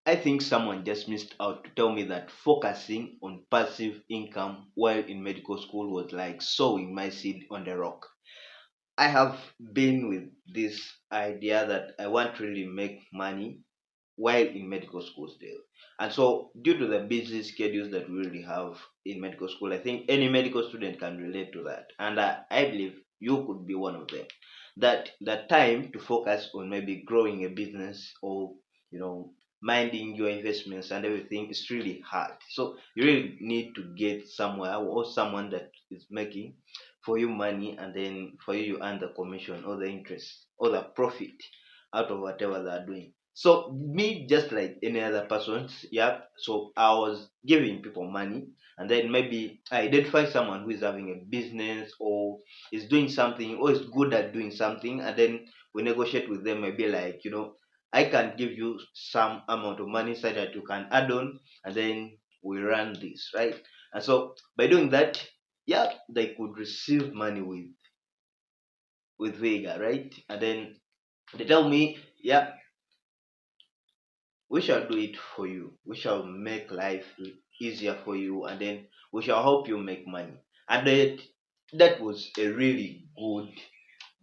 I think someone just missed out to tell me that focusing on passive income while in medical school was like sowing my seed on the rock. I have been with this idea that I want to really make money while in medical school still. And so, due to the busy schedules that we really have in medical school, I think any medical student can relate to that. And I believe you could be one of them. That the time to focus on maybe growing a business or, you know, minding your investments and everything is really hard. So, you really need to get somewhere or someone that is making for you money, and then for you, you earn the commission or the interest or the profit out of whatever they are doing. So me, just like any other persons, yeah. So I was giving people money, and then maybe I identify someone who is having a business or is doing something or is good at doing something, and then we negotiate with them. Maybe like, I can give you some amount of money so that you can add on, and then we run this, right? And so by doing that, yeah, they could receive money with Vega, right? And then they tell me, yeah, we shall do it for you. We shall make life easier for you, and then we shall help you make money. And that was a really good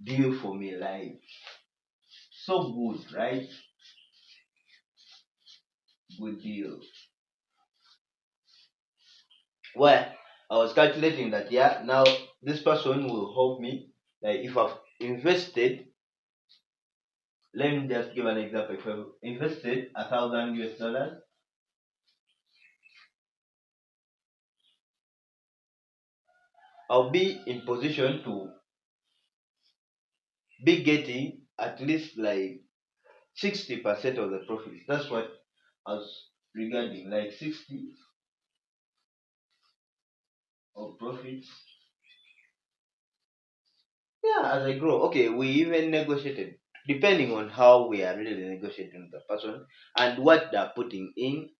deal for me. Like, so good, right? Good deal. Well, I was calculating that, yeah, now this person will help me. Like, if I've invested, let me just give an example. If I've invested 1,000 US dollars, I'll be in position to be getting at least like 60% of the profits. That's what I was regarding, like 60 of profits. Yeah, as I grow. Okay, we even negotiated depending on how we are really negotiating with the person and what they're putting in,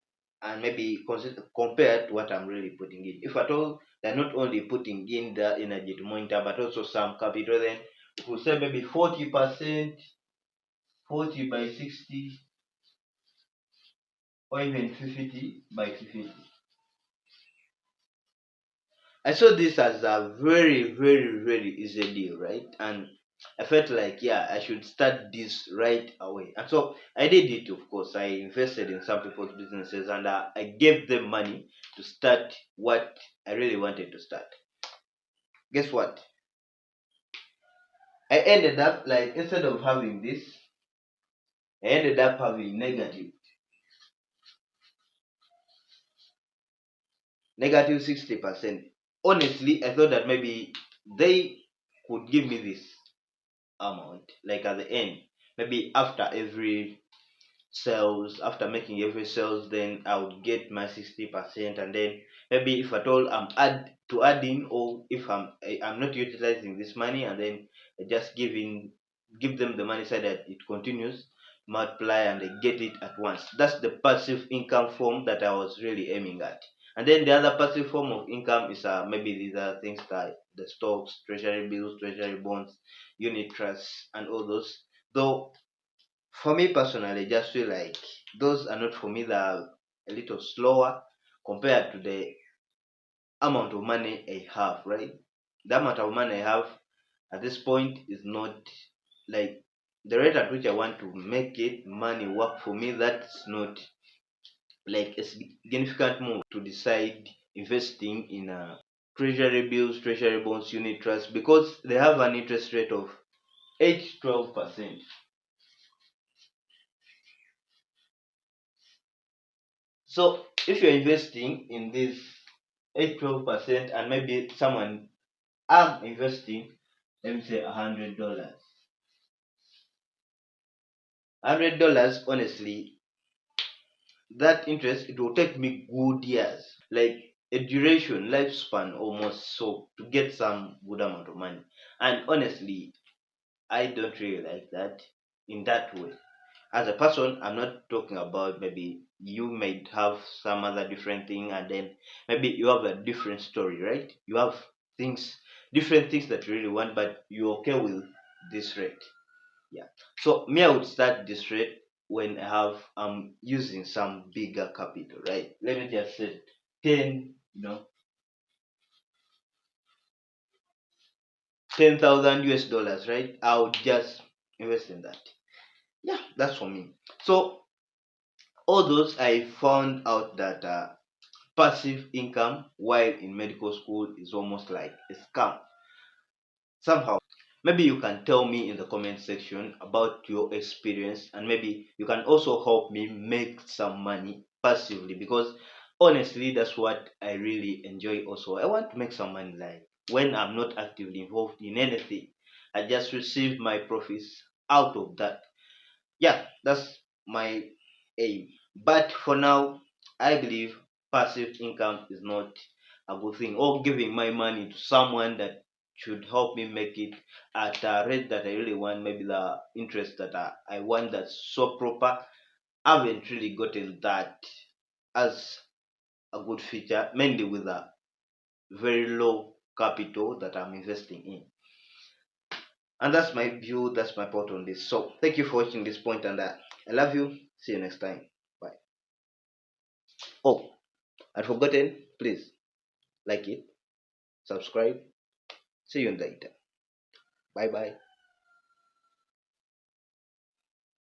and maybe consider compared to what I'm really putting in. If at all they're not only putting in the energy to monitor but also some capital, then if we say maybe 40%, 40 by 60, or even 50 by 50. I saw this as a very, very, very easy deal, right? And I felt like, yeah, I should start this right away. And so I did it, of course. I invested in some people's businesses, and I gave them money to start what I really wanted to start. Guess what? I ended up, like, instead of having this, I ended up having negative 60%. Honestly, I thought that maybe they could give me this amount, like at the end, maybe after every sales, after making every sales, then I would get my 60%, and then maybe if at all I'm add in, or if I'm not utilizing this money, and then I just give them the money so that it continues multiply and they get it at once. That's the passive income form that I was really aiming at. And then the other passive form of income is maybe these are things like the stocks, treasury bills, treasury bonds, unit trusts, and all those. Though for me personally, I just feel like those are not for me. They are a little slower compared to the amount of money I have, right? The amount of money I have at this point is not like the rate at which I want to make it money work for me. That's not like a significant move to decide investing in treasury bills, treasury bonds, unit trusts, because they have an interest rate of 8 to 12%. So if you're investing in this 8 12%, and maybe someone, I'm investing, let me say $100. $100, honestly, that interest, it will take me good years, like a duration, lifespan almost, so to get some good amount of money. And honestly, I don't really like that in that way. As a person, I'm not talking about maybe you might have some other different thing, and then maybe you have a different story, right? You have things, different things that you really want, but you're okay with this rate. Yeah. So me, I would start this rate. when I'm using some bigger capital, right? Let me just say 10, 10,000 US dollars, right? I'll just invest in that. Yeah, that's for me. So all those I found out that passive income while in medical school is almost like a scam somehow. Maybe you can tell me in the comment section about your experience, and maybe you can also help me make some money passively, because honestly that's what I really enjoy. Also, I want to make some money, like when I'm not actively involved in anything, I just receive my profits out of that. Yeah, that's my aim. But for now, I believe passive income is not a good thing, or giving my money to someone that should help me make it at a rate that I really want, maybe the interest that I want, that's so proper. I haven't really gotten that as a good feature, mainly with a very low capital that I'm investing in. And that's my view, that's my point on this. So thank you for watching this point, and I love you. See you next time. Bye. Oh, I'd forgotten. Please like it, subscribe. See you later. Bye bye.